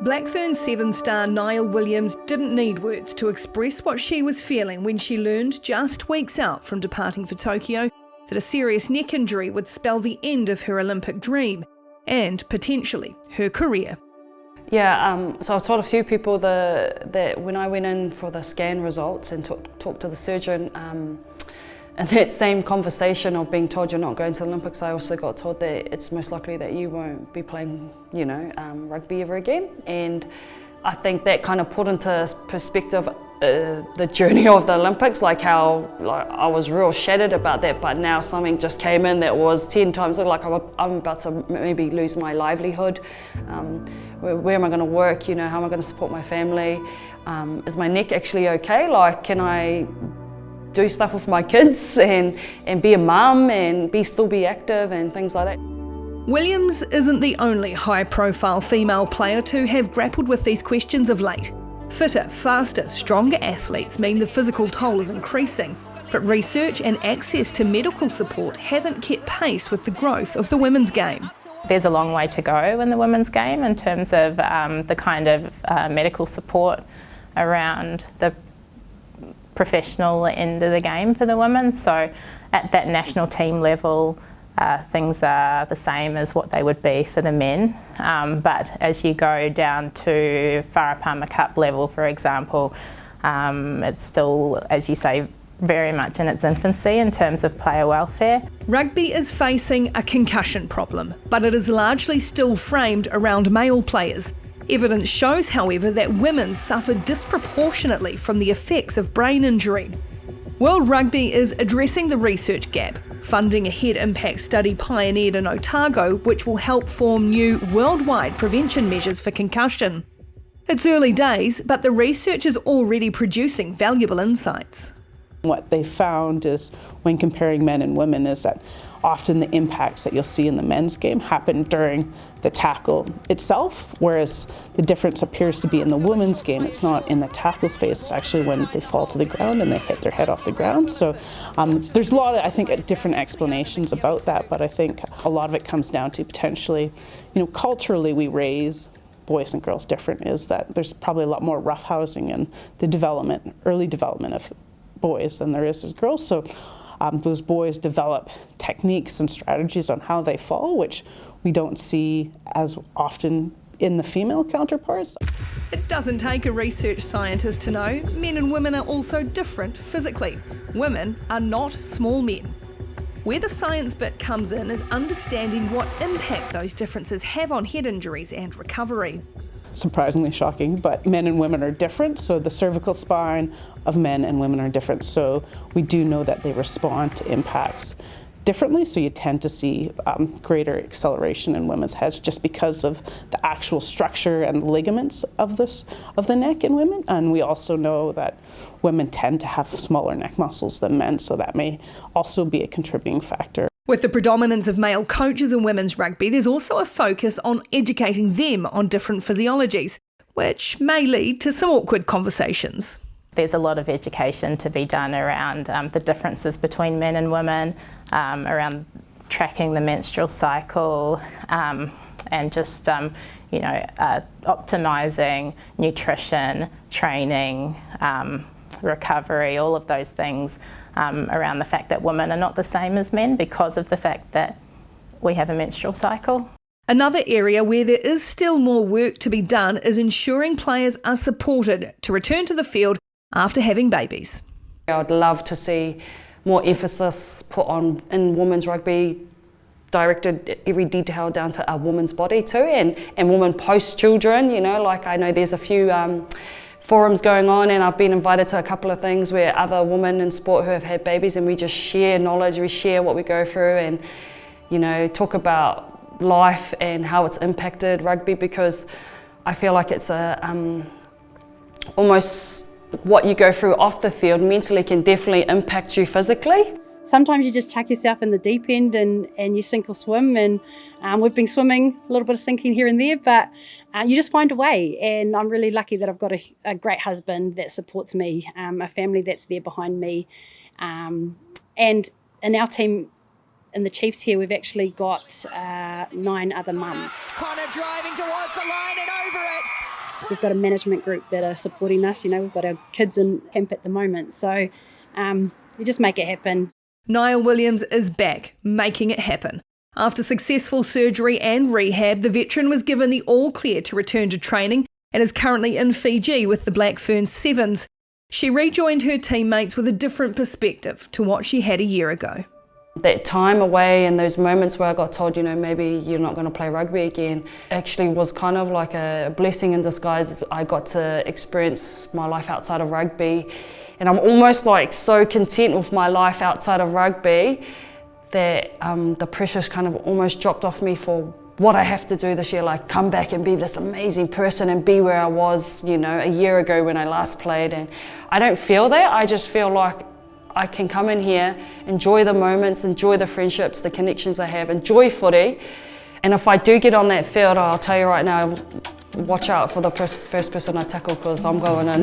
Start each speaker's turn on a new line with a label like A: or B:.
A: Black Ferns 7-star Niall Williams didn't need words to express what she was feeling when she learned just weeks out from departing for Tokyo that a serious neck injury would spell the end of her Olympic dream and, potentially, her career.
B: Yeah, so I've told a few people that when I went in for the scan results and talked to the surgeon, and that same conversation of being told you're not going to the Olympics, I also got told that it's most likely that you won't be playing, rugby ever again. And I think that kind of put into perspective the journey of the Olympics, how I was real shattered about that, but now something just came in that was 10 times, I'm about to maybe lose my livelihood. Where am I going to work? How am I going to support my family? Is my neck actually okay? Can I do stuff with my kids and be a mum and still be active and things like that?
A: Williams isn't the only high-profile female player to have grappled with these questions of late. Fitter, faster, stronger athletes mean the physical toll is increasing, but research and access to medical support hasn't kept pace with the growth of the women's game.
C: There's a long way to go in the women's game in terms of the kind of medical support around the professional end of the game for the women. So at that national team level, things are the same as what they would be for the men. But as you go down to Wharapama Cup level, for example, it's still, as you say, very much in its infancy in terms of player welfare.
A: Rugby is facing a concussion problem, but it is largely still framed around male players. Evidence shows, however, that women suffer disproportionately from the effects of brain injury. World Rugby is addressing the research gap, funding a head impact study pioneered in Otago, which will help form new worldwide prevention measures for concussion. It's early days, but the research is already producing valuable insights.
D: What they found is, when comparing men and women, is that often the impacts that you'll see in the men's game happen during the tackle itself, whereas the difference appears to be in the women's game. It's not in the tackle phase, it's actually when they fall to the ground and they hit their head off the ground. So there's a lot of, I think, different explanations about that, but I think a lot of it comes down to potentially, culturally we raise boys and girls different, is that there's probably a lot more roughhousing in the early development of boys than there is as girls. So those boys develop techniques and strategies on how they fall, which we don't see as often in the female counterparts.
A: It doesn't take a research scientist to know men and women are also different physically. Women are not small men. Where the science bit comes in is understanding what impact those differences have on head injuries and recovery.
D: Surprisingly shocking, but men and women are different, so the cervical spine of men and women are different, so we do know that they respond to impacts differently, so you tend to see greater acceleration in women's heads just because of the actual structure and ligaments of the neck in women. And we also know that women tend to have smaller neck muscles than men, so that may also be a contributing factor.
A: With the predominance of male coaches in women's rugby, there's also a focus on educating them on different physiologies, which may lead to some awkward conversations.
C: There's a lot of education to be done around the differences between men and women, around tracking the menstrual cycle, and just optimising nutrition, training, recovery, all of those things around the fact that women are not the same as men because of the fact that we have a menstrual cycle.
A: Another area where there is still more work to be done is ensuring players are supported to return to the field after having babies.
B: I'd love to see more emphasis put on in women's rugby, directed every detail down to a woman's body too, and women post-children, I know there's a few forums going on, and I've been invited to a couple of things where other women in sport who have had babies, and we just share knowledge, we share what we go through, and talk about life and how it's impacted rugby, because I feel like it's almost what you go through off the field mentally can definitely impact you physically.
E: Sometimes you just chuck yourself in the deep end and you sink or swim, and we've been swimming, a little bit of sinking here and there, but you just find a way. And I'm really lucky that I've got a great husband that supports me, a family that's there behind me, and in our team in the Chiefs here, we've actually got 9 other mums.
A: Connor driving towards the line and over it.
E: We've got a management group that are supporting us. You know, we've got our kids in camp at the moment. So we just make it happen.
A: Niall Williams is back, making it happen. After successful surgery and rehab, the veteran was given the all clear to return to training and is currently in Fiji with the Black Ferns Sevens. She rejoined her teammates with a different perspective to what she had a year ago.
B: That time away and those moments where I got told, you know, maybe you're not going to play rugby again, actually was kind of like a blessing in disguise. I got to experience my life outside of rugby, and I'm almost like so content with my life outside of rugby that the pressure's kind of almost dropped off me for what I have to do this year, like come back and be this amazing person and be where I was, you know, a year ago when I last played. And I don't feel that. I just feel like I can come in here, enjoy the moments, enjoy the friendships, the connections I have, enjoy footy. And if I do get on that field, I'll tell you right now, watch out for the first person I tackle, because I'm going in.